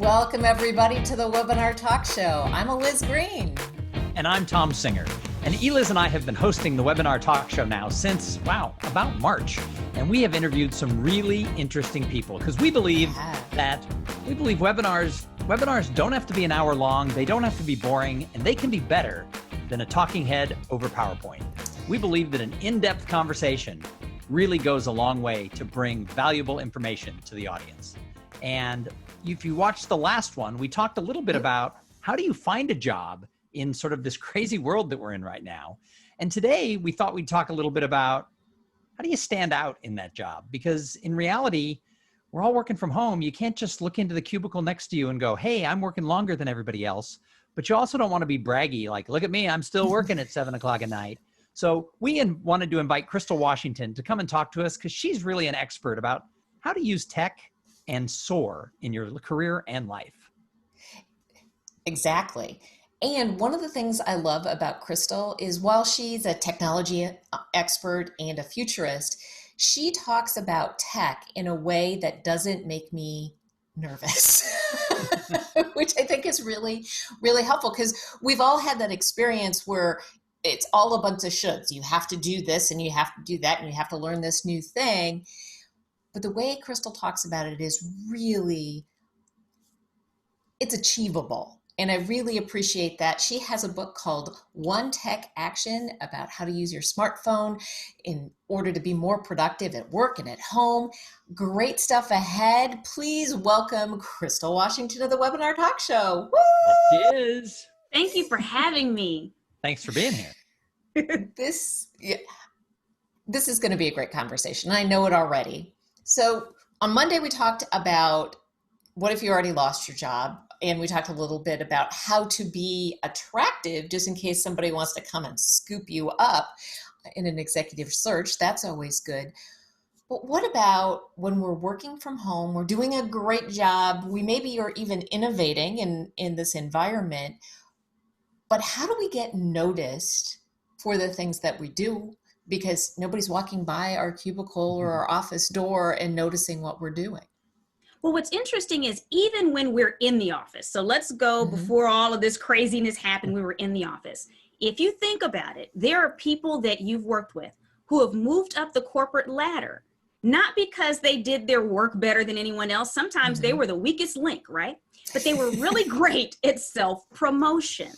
Welcome everybody to the Webinar Talk Show. I'm Liz Green. And I'm Tom Singer. And Eliz and I have been hosting the Webinar Talk Show now since, about March. And we have interviewed some really interesting people because we believe webinars don't have to be an hour long, they don't have to be boring, and they can be better than a talking head over PowerPoint. We believe that an in-depth conversation really goes a long way to bring valuable information to the audience. And if you watched the last one, we talked a little bit about how do you find a job in sort of this crazy world that we're in right now. And today we thought we'd talk a little bit about how do you stand out in that job? Because in reality, we're all working from home. You can't just look into the cubicle next to you and go, hey, I'm working longer than everybody else. But you also don't want to be braggy, like, look at me, I'm still working at 7 o'clock at night. So we wanted to invite Crystal Washington to come and talk to us because she's really an expert about how to use tech and soar in your career and life. Exactly. And one of the things I love about Crystal is while she's a technology expert and a futurist, she talks about tech in a way that doesn't make me nervous, which I think is really, really helpful because we've all had that experience where it's all a bunch of shoulds. You have to do this and you have to do that and you have to learn this new thing. But the way Crystal talks about it is really, it's achievable. And I really appreciate that. She has a book called One Tech Action about how to use your smartphone in order to be more productive at work and at home. Great stuff ahead. Please welcome Crystal Washington to the Webinar Talk Show. Woo! It is. Thank you for having me. Thanks for being here. This is going to be a great conversation. I know it already. So on Monday, we talked about what if you already lost your job? And we talked a little bit about how to be attractive just in case somebody wants to come and scoop you up in an executive search. That's always good. But what about when we're working from home, we're doing a great job, we maybe are even innovating in this environment, but how do we get noticed for the things that we do? Because nobody's walking by our cubicle or our office door and noticing what we're doing. Well, what's interesting is even when we're in the office, so let's go before all of this craziness happened, we were in the office. If you think about it, there are people that you've worked with who have moved up the corporate ladder, not because they did their work better than anyone else. Sometimes they were the weakest link, right? But they were really great at self-promotion.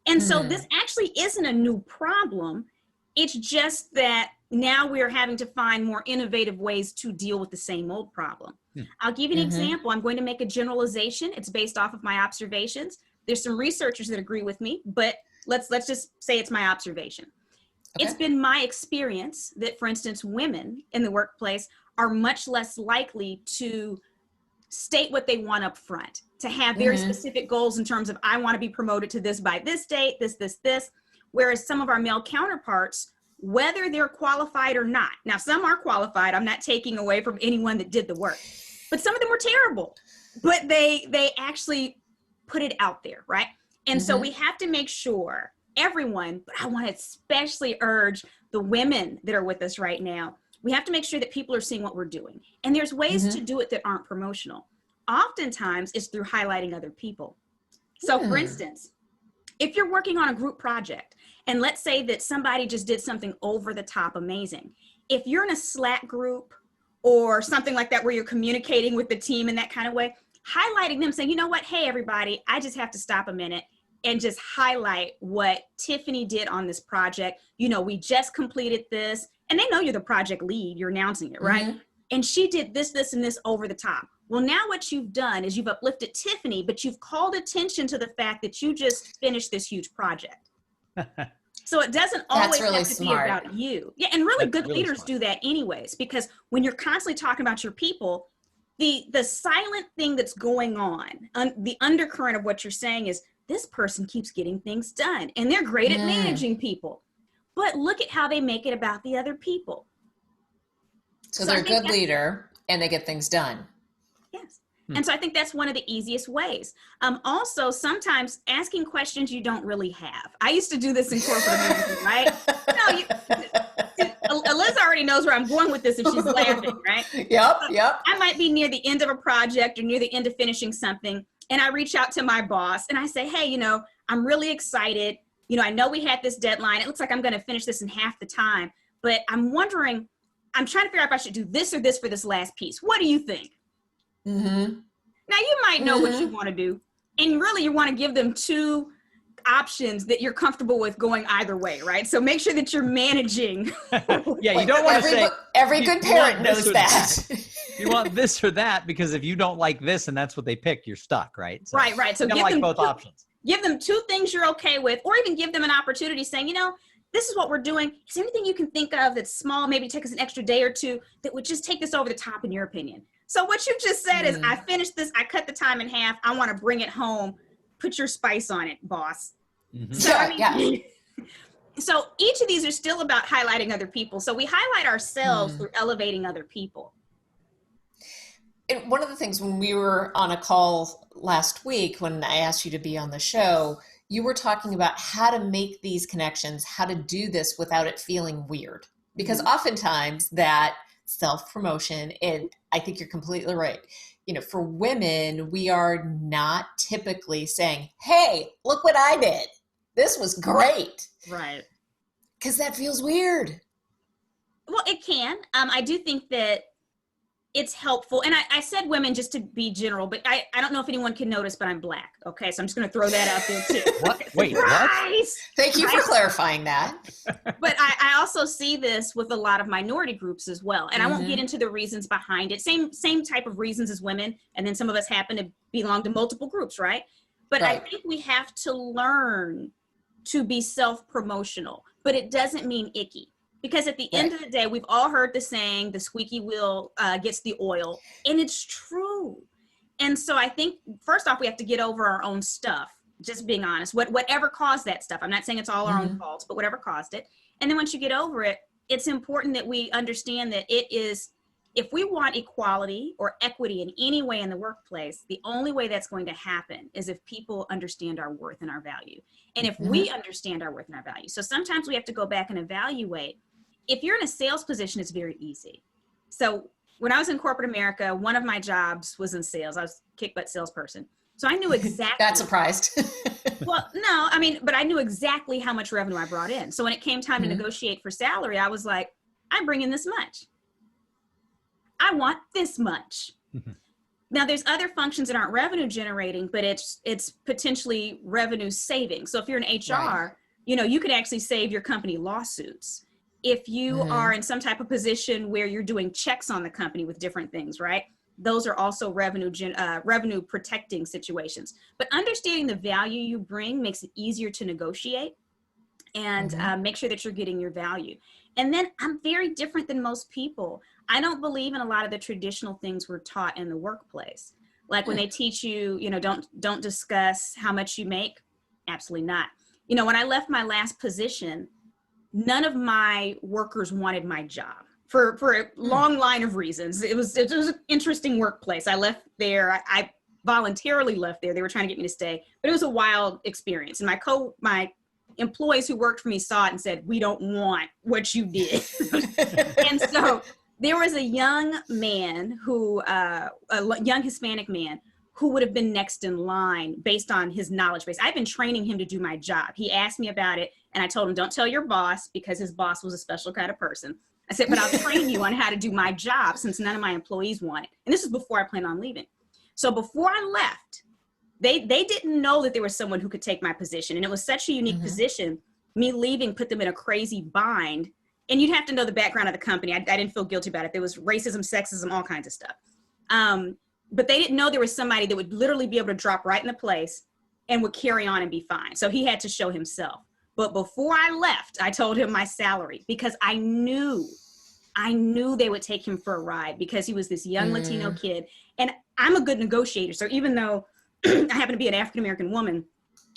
And so this actually isn't a new problem. It's just that now we're having to find more innovative ways to deal with the same old problem. I'll give you an example. I'm going to make a generalization. It's based off of my observations. There's some researchers that agree with me, but let's just say it's my observation. Okay. It's been my experience that, for instance, women in the workplace are much less likely to state what they want up front, to have very specific goals in terms of, I want to be promoted to this by this date, this. Whereas some of our male counterparts, whether they're qualified or not, now some are qualified, I'm not taking away from anyone that did the work, but some of them were terrible, but they actually put it out there, right? And so we have to make sure everyone, but I want to especially urge the women that are with us right now, we have to make sure that people are seeing what we're doing. And there's ways to do it that aren't promotional. Oftentimes it's through highlighting other people. So for instance, if you're working on a group project, and let's say that somebody just did something over the top amazing. If you're in a Slack group or something like that where you're communicating with the team in that kind of way, highlighting them, saying, you know what, hey, everybody, I just have to stop a minute and just highlight what Tiffany did on this project. You know, we just completed this, and they know you're the project lead, you're announcing it, right? And she did this, and this over the top. Well, now what you've done is you've uplifted Tiffany, but you've called attention to the fact that you just finished this huge project. So it doesn't always really have to be about you. Yeah, and really good leaders do that anyways, because when you're constantly talking about your people, the silent thing that's going on, the undercurrent of what you're saying is, this person keeps getting things done, and they're great at managing people. But look at how they make it about the other people. So they're a good leader, and they get things done. Yes. And so I think that's one of the easiest ways. Also, sometimes asking questions you don't really have. I used to do this in corporate America, right? Liz already knows where I'm going with this if she's laughing, right? Yep. I might be near the end of a project or near the end of finishing something, and I reach out to my boss and I say, hey, I'm really excited. I know we had this deadline. It looks like I'm going to finish this in half the time, but I'm wondering, I'm trying to figure out if I should do this or this for this last piece. What do you think? Mm-hmm. Now you might know what you want to do, and really you want to give them two options that you're comfortable with going either way, right? So make sure that you're managing. Yeah, you don't want to say every good parent knows that. You want this or that, because if you don't like this and that's what they pick, you're stuck, right? So right. So you give like them both options. Give them two things you're okay with, or even give them an opportunity saying, this is what we're doing. Is there anything you can think of that's small, maybe take us an extra day or two, that would just take this over the top in your opinion? So what you just said is, I finished this, I cut the time in half, I want to bring it home. Put your spice on it, boss. Mm-hmm. So, so each of these are still about highlighting other people. So we highlight ourselves through elevating other people. And one of the things when we were on a call last week, when I asked you to be on the show, you were talking about how to make these connections, how to do this without it feeling weird. Because oftentimes that self-promotion, and I think you're completely right. For women, we are not typically saying, hey, look what I did. This was great. Right. Because that feels weird. Well, it can. I do think that it's helpful. And I said women just to be general, but I don't know if anyone can notice, but I'm Black. Okay. So I'm just going to throw that out there too. What? Wait, what? Thank you for clarifying that. But I also see this with a lot of minority groups as well. And I won't get into the reasons behind it. Same type of reasons as women. And then some of us happen to belong to multiple groups, right? But right. I think we have to learn to be self-promotional, but it doesn't mean icky. Because at the end of the day, we've all heard the saying, the squeaky wheel gets the oil, and it's true. And so I think, first off, we have to get over our own stuff, just being honest, whatever caused that stuff. I'm not saying it's all our own faults, but whatever caused it. And then once you get over it, it's important that we understand that it is, if we want equality or equity in any way in the workplace, the only way that's going to happen is if people understand our worth and our value. And if we understand our worth and our value. So sometimes we have to go back and evaluate. If you're in a sales position, it's very easy. So when I was in corporate America, one of my jobs was in sales. I was kick butt salesperson. So I knew exactly. That surprised. Well, no, but I knew exactly how much revenue I brought in. So when it came time to negotiate for salary, I was like, I bring in this much. I want this much. Now there's other functions that aren't revenue generating, but it's potentially revenue saving. So if you're in HR, you could actually save your company lawsuits. If you are in some type of position where you're doing checks on the company with different things, right? Those are also revenue protecting situations. But understanding the value you bring makes it easier to negotiate and make sure that you're getting your value. And then I'm very different than most people. I don't believe in a lot of the traditional things we're taught in the workplace. Like when they teach you, don't discuss how much you make. Absolutely not. When I left my last position, none of my workers wanted my job for a long line of reasons. It was an interesting workplace. I left there. I voluntarily left there. They were trying to get me to stay, but it was a wild experience. And my employees who worked for me saw it and said, we don't want what you did. And so there was a young man a young Hispanic man who would have been next in line based on his knowledge base. I've been training him to do my job. He asked me about it and I told him, don't tell your boss, because his boss was a special kind of person. I said, but I'll train you on how to do my job since none of my employees want it. And this is before I planned on leaving. So before I left, they didn't know that there was someone who could take my position. And it was such a unique position. Me leaving put them in a crazy bind. And you'd have to know the background of the company. I didn't feel guilty about it. There was racism, sexism, all kinds of stuff. But they didn't know there was somebody that would literally be able to drop right into place and would carry on and be fine. So he had to show himself. But before I left, I told him my salary because I knew they would take him for a ride because he was this young Latino kid. And I'm a good negotiator. So even though I happen to be an African-American woman,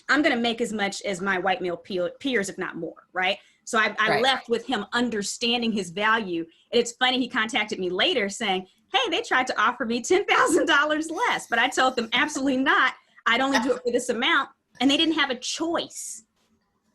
I'm going to make as much as my white male peers, if not more. Right. So I left with him understanding his value. And it's funny, he contacted me later saying, hey, they tried to offer me $10,000 less, but I told them absolutely not. I'd only do it for this amount. And they didn't have a choice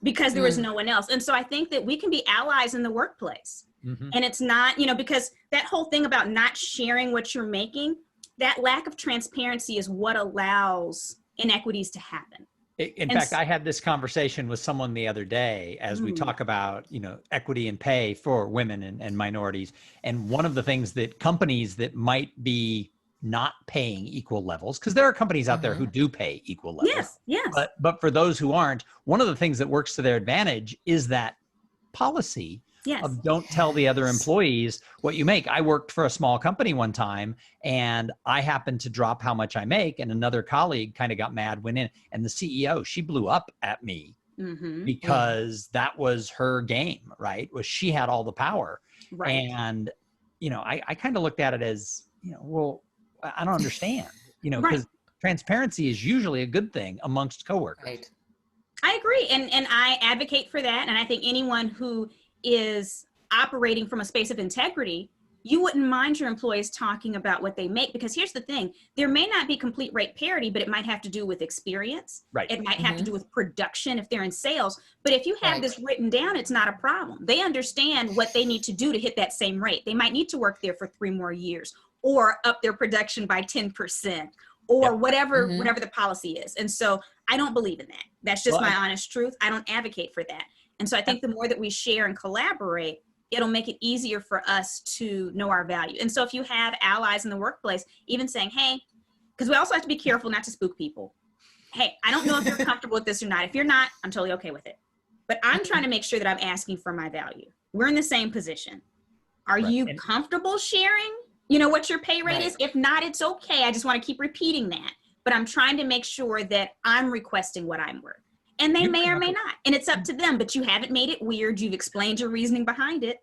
because there was no one else. And so I think that we can be allies in the workplace. And it's not, because that whole thing about not sharing what you're making, that lack of transparency is what allows inequities to happen. In fact, I had this conversation with someone the other day as we talk about, equity and pay for women and minorities. And one of the things that companies that might be not paying equal levels, because there are companies out there who do pay equal levels. Yes, yes. But for those who aren't, one of the things that works to their advantage is that policy of don't tell the other employees what you make. I worked for a small company one time and I happened to drop how much I make, and another colleague kind of got mad, went in, and the CEO, she blew up at me because that was her game, right? Was she had all the power. Right. And, I kind of looked at it as, well, I don't understand, because transparency is usually a good thing amongst coworkers. Right. I agree. And I advocate for that. And I think anyone who is operating from a space of integrity, you wouldn't mind your employees talking about what they make, because here's the thing, there may not be complete rate parity, but it might have to do with experience. Right. It might have to do with production if they're in sales. But if you have this written down, it's not a problem. They understand what they need to do to hit that same rate. They might need to work there for 3 more years or up their production by 10% or whatever the policy is. And so I don't believe in that. That's just my honest truth. I don't advocate for that. And so I think the more that we share and collaborate, it'll make it easier for us to know our value. And so if you have allies in the workplace, even saying, hey, because we also have to be careful not to spook people. Hey, I don't know if you're comfortable with this or not. If you're not, I'm totally okay with it. But I'm trying to make sure that I'm asking for my value. We're in the same position. Are you comfortable sharing, what your pay rate is? If not, it's okay. I just want to keep repeating that. But I'm trying to make sure that I'm requesting what I'm worth. And they may or may not. And it's up to them, but you haven't made it weird. You've explained your reasoning behind it.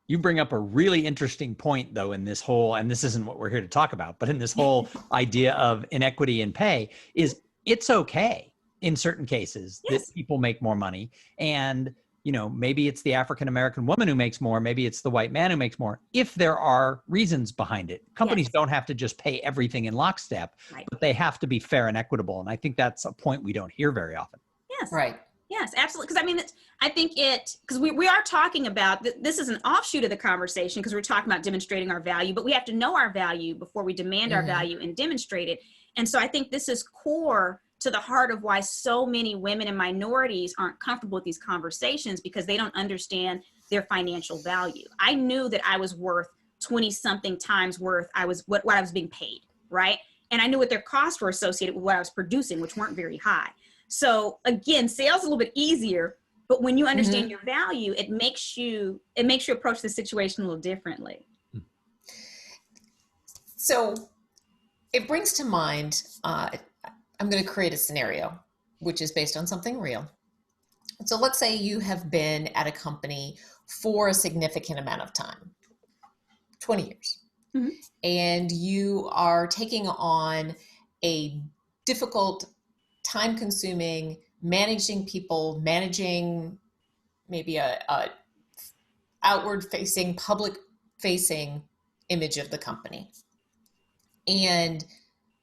You bring up a really interesting point, though, in this whole, and this isn't what we're here to talk about, but in this whole idea of inequity in pay, is it's okay in certain cases that people make more money. And, maybe it's the African-American woman who makes more, maybe it's the white man who makes more, if there are reasons behind it. Companies don't have to just pay everything in lockstep, but they have to be fair and equitable. And I think that's a point we don't hear very often. Yes. Right. Yes, absolutely. Because I think because we are talking about, this is an offshoot of the conversation because we're talking about demonstrating our value, but we have to know our value before we demand our value and demonstrate it. And so I think this is core to the heart of why so many women and minorities aren't comfortable with these conversations, because they don't understand their financial value. I knew that I was worth 20 something times worth what I was being paid, right? And I knew what their costs were associated with what I was producing, which weren't very high. So again, sales is a little bit easier, but when you understand your value, it makes you approach the situation a little differently. So it brings to mind, I'm going to create a scenario, which is based on something real. So let's say you have been at a company for a significant amount of time, 20 years, and you are taking on a difficult, time-consuming, managing people, managing maybe a outward-facing, public-facing image of the company, and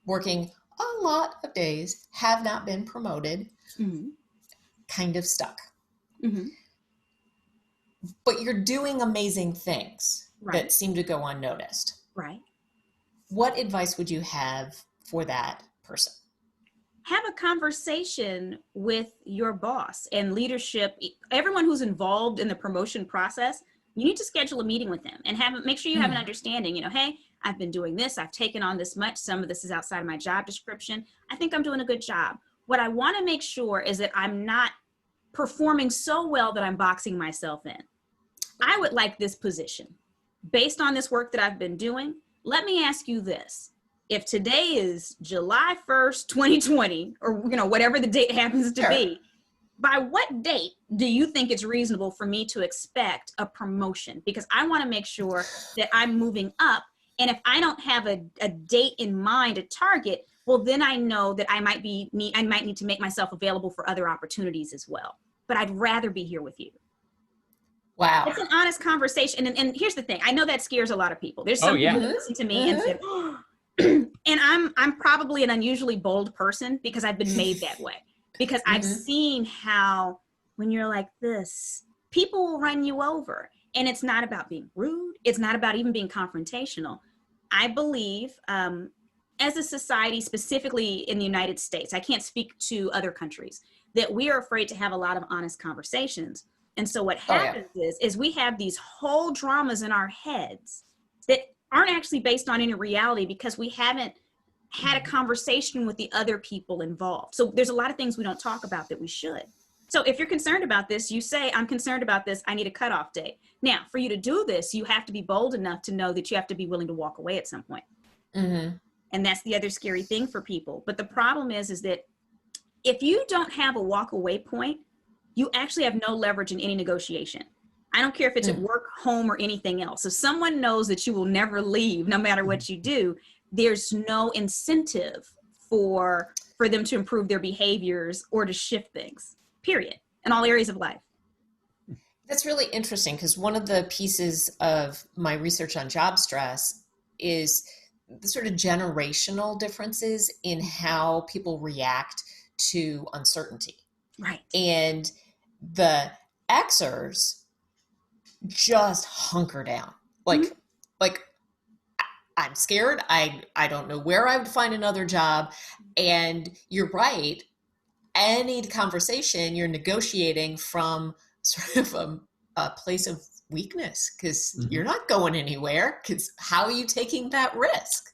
working a lot of days, have not been promoted, kind of stuck. But you're doing amazing things that seem to go unnoticed. Right. What advice would you have for that person? Have a conversation with your boss and leadership, everyone who's involved in the promotion process. You need to schedule a meeting with them and make sure you have an understanding, hey, I've been doing this. I've taken on this much. Some of this is outside of my job description. I think I'm doing a good job. What I want to make sure is that I'm not performing so well that I'm boxing myself in. I would like this position. Based on this work that I've been doing, let me ask you this. If today is July 1st, 2020, or whatever the date happens to be, by what date do you think it's reasonable for me to expect a promotion? Because I want to make sure that I'm moving up. And if I don't have a date in mind, a target, well, then I know that I might need to make myself available for other opportunities as well. But I'd rather be here with you. Wow. It's an honest conversation. And here's the thing. I know that scares a lot of people. There's some people who listen to me and say, and I'm probably an unusually bold person because I've been made that way. Because I've seen how when you're like this, people will run you over. And it's not about being rude. It's not about even being confrontational. I believe as a society, specifically in the United States, I can't speak to other countries, that we are afraid to have a lot of honest conversations. And so what Oh, yeah. happens is we have these whole dramas in our heads that aren't actually based on any reality because we haven't had a conversation with the other people involved. So there's a lot of things we don't talk about that we should. So if you're concerned about this, you say, I'm concerned about this, I need a cutoff date. Now, for you to do this, you have to be bold enough to know that you have to be willing to walk away at some point. Mm-hmm. And that's the other scary thing for people. But the problem is that if you don't have a walk away point, you actually have no leverage in any negotiation. I don't care if it's at work, home, or anything else. If someone knows that you will never leave, no matter what you do, there's no incentive for them to improve their behaviors or to shift things, period, in all areas of life. That's really interesting because one of the pieces of my research on job stress is the sort of generational differences in how people react to uncertainty. Right. And the Xers just hunker down. Like I'm scared. I don't know where I would find another job. And you're right. Any conversation, you're negotiating from sort of a place of weakness because you're not going anywhere. Because how are you taking that risk?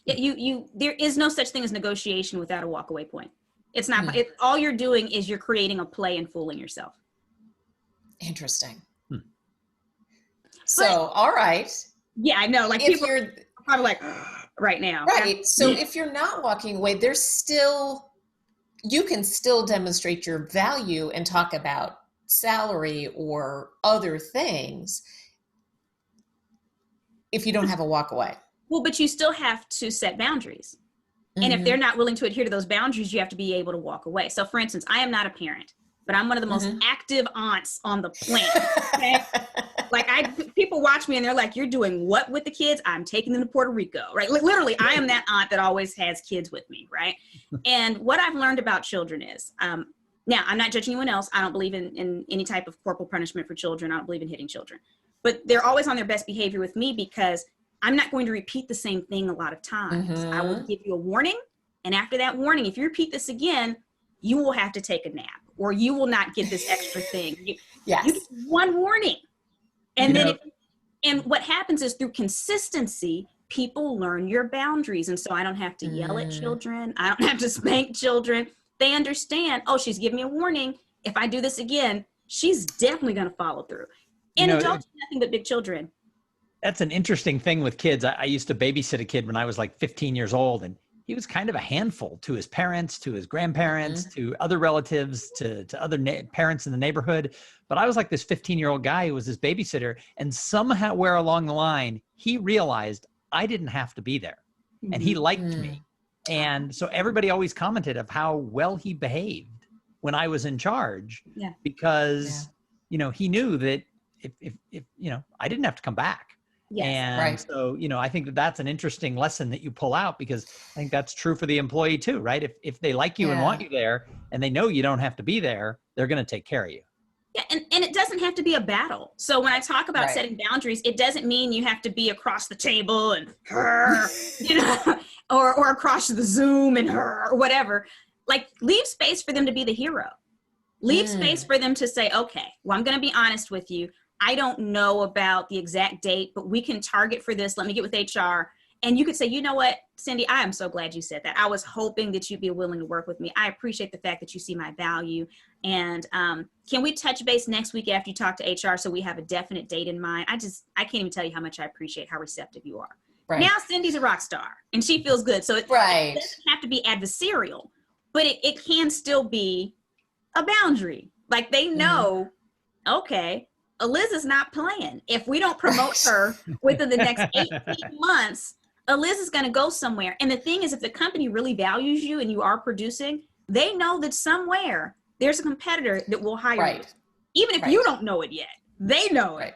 Yeah, there is no such thing as negotiation without a walkaway point. It's not. All you're doing is you're creating a play and fooling yourself. Interesting. So, all right. Yeah, I know. Like if people you're are probably like right now. Right. So if you're not walking away, you can still demonstrate your value and talk about salary or other things if you don't have a walk away. Well, but you still have to set boundaries. And if they're not willing to adhere to those boundaries, you have to be able to walk away. So for instance, I am not a parent, but I'm one of the most active aunts on the planet. Okay? Like people watch me and they're like, you're doing what with the kids? I'm taking them to Puerto Rico, right? Literally, I am that aunt that always has kids with me, right? And what I've learned about children is, now I'm not judging anyone else. I don't believe in any type of corporal punishment for children. I don't believe in hitting children, but they're always on their best behavior with me because I'm not going to repeat the same thing a lot of times. I will give you a warning. And after that warning, if you repeat this again, you will have to take a nap or you will not get this extra thing. You get one warning. And and what happens is through consistency, people learn your boundaries. And so I don't have to yell at children. I don't have to spank children. They understand, oh, she's giving me a warning. If I do this again, she's definitely going to follow through. And adults are nothing but big children. That's an interesting thing with kids. I used to babysit a kid when I was like 15 years old, and he was kind of a handful to his parents, to his grandparents, to other relatives, to other parents in the neighborhood. But I was like this 15-year-old guy who was his babysitter. And somehow, where along the line, he realized I didn't have to be there. And he liked me. And so everybody always commented of how well he behaved when I was in charge. Because, he knew that if I didn't have to come back. And so, I think that that's an interesting lesson that you pull out, because I think that's true for the employee too, right? If they like you and want you there and they know you don't have to be there, they're going to take care of you. Yeah. And it doesn't have to be a battle. So when I talk about setting boundaries, it doesn't mean you have to be across the table and or across the Zoom and or whatever. Like, leave space for them to be the hero. Leave space for them to say, okay, well, I'm going to be honest with you. I don't know about the exact date, but we can target for this. Let me get with HR. And you could say, you know what, Cindy, I am so glad you said that. I was hoping that you'd be willing to work with me. I appreciate the fact that you see my value. And can we touch base next week after you talk to HR so we have a definite date in mind? I can't even tell you how much I appreciate how receptive you are. Now Cindy's a rock star and she feels good. So it doesn't have to be adversarial, but it can still be a boundary. Like, they know, okay, Eliza's not playing. If we don't promote her within the next 18 months, Eliza's going to go somewhere. And the thing is, if the company really values you and you are producing, they know that somewhere there's a competitor that will hire you. Even if you don't know it yet, they know it.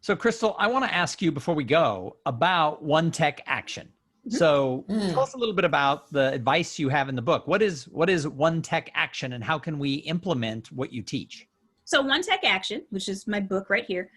So Crystal, I want to ask you before we go about One Tech Action. So tell us a little bit about the advice you have in the book. What is One Tech Action and how can we implement what you teach? So One Tech Action, which is my book right here,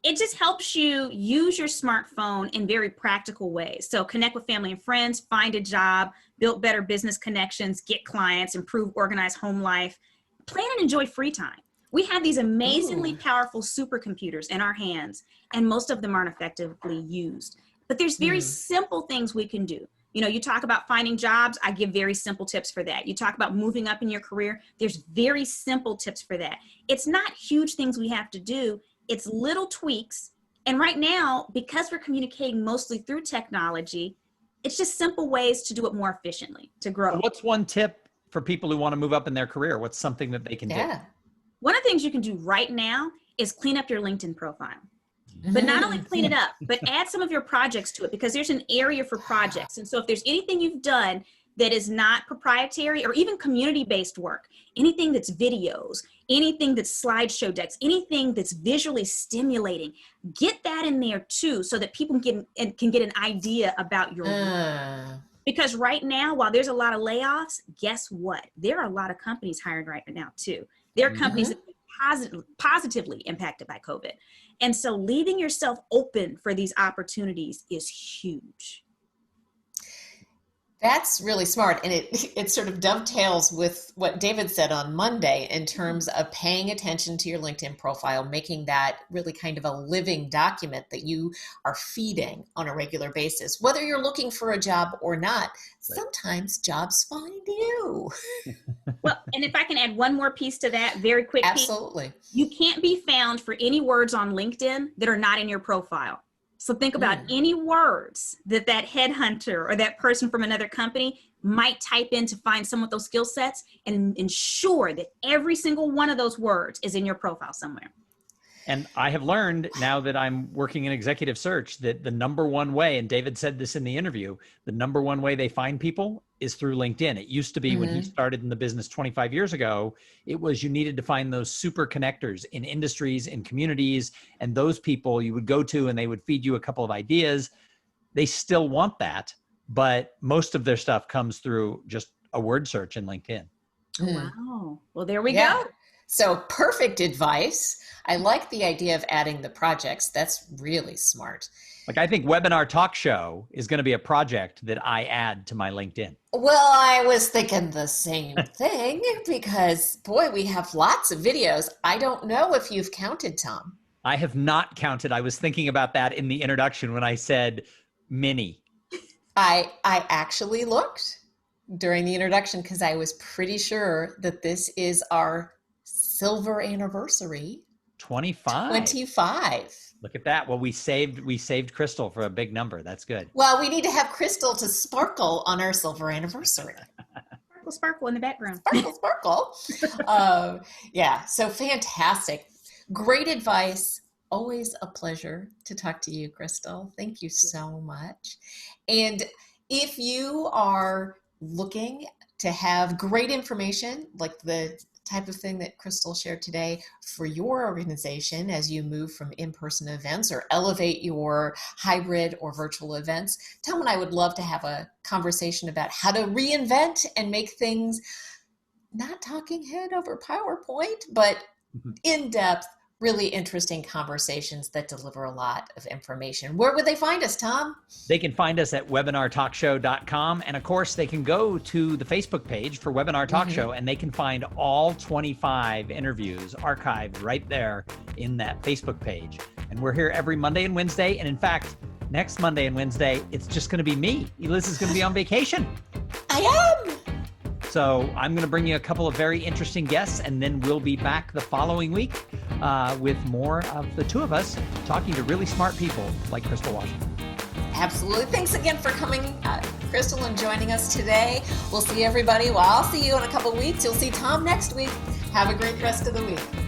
it just helps you use your smartphone in very practical ways. So connect with family and friends, find a job, build better business connections, get clients, improve organized home life, plan and enjoy free time. We have these amazingly powerful supercomputers in our hands, and most of them aren't effectively used. But there's very simple things we can do. You know, you talk about finding jobs, I give very simple tips for that. You talk about moving up in your career, there's very simple tips for that. It's not huge things we have to do, it's little tweaks. And right now, because we're communicating mostly through technology, it's just simple ways to do it more efficiently, to grow. What's one tip for people who want to move up in their career? What's something that they can do? One of the things you can do right now is clean up your LinkedIn profile. But not only clean it up, but add some of your projects to it, because there's an area for projects. And so if there's anything you've done that is not proprietary or even community-based work, anything that's videos, anything that's slideshow decks, anything that's visually stimulating, get that in there too, so that people can get an idea about your work. Because right now, while there's a lot of layoffs, guess what? There are a lot of companies hiring right now too. There are companies that are positively impacted by COVID. And so leaving yourself open for these opportunities is huge. That's really smart. And it sort of dovetails with what David said on Monday in terms of paying attention to your LinkedIn profile, making that really kind of a living document that you are feeding on a regular basis. Whether you're looking for a job or not, sometimes jobs find you. Well, and if I can add one more piece to that, very quick. Absolutely. You can't be found for any words on LinkedIn that are not in your profile. So think about any words that headhunter or that person from another company might type in to find some of those skill sets, and ensure that every single one of those words is in your profile somewhere. And I have learned now that I'm working in executive search that the number one way, and David said this in the interview, the number one way they find people is through LinkedIn. It used to be when he started in the business 25 years ago, it was you needed to find those super connectors in industries, in communities, and those people you would go to and they would feed you a couple of ideas. They still want that, but most of their stuff comes through just a word search in LinkedIn. Wow. Well, there we go. So perfect advice. I like the idea of adding the projects. That's really smart. Like, I think Webinar Talk Show is going to be a project that I add to my LinkedIn. Well, I was thinking the same thing because, boy, we have lots of videos. I don't know if you've counted, Tom. I have not counted. I was thinking about that in the introduction when I said many. I actually looked during the introduction because I was pretty sure that this is our silver anniversary. 25. Look at that. Well, we saved Crystal for a big number. That's good. Well, we need to have Crystal to sparkle on our silver anniversary. Sparkle, sparkle in the background. Sparkle, sparkle. Yeah, so fantastic. Great advice. Always a pleasure to talk to you, Crystal. Thank you so much. And if you are looking to have great information, like the type of thing that Crystal shared today for your organization as you move from in-person events or elevate your hybrid or virtual events, Tom and I would love to have a conversation about how to reinvent and make things not talking head over PowerPoint, but in-depth, really interesting conversations that deliver a lot of information. Where would they find us, Tom? They can find us at webinartalkshow.com. And of course, they can go to the Facebook page for Webinar Talk Show, and they can find all 25 interviews archived right there in that Facebook page. And we're here every Monday and Wednesday. And in fact, next Monday and Wednesday, it's just going to be me. Liz is going to be on vacation. I am. So I'm going to bring you a couple of very interesting guests, and then we'll be back the following week with more of the two of us talking to really smart people like Crystal Washington. Absolutely. Thanks again for coming, Crystal, and joining us today. We'll see everybody. Well, I'll see you in a couple of weeks. You'll see Tom next week. Have a great rest of the week.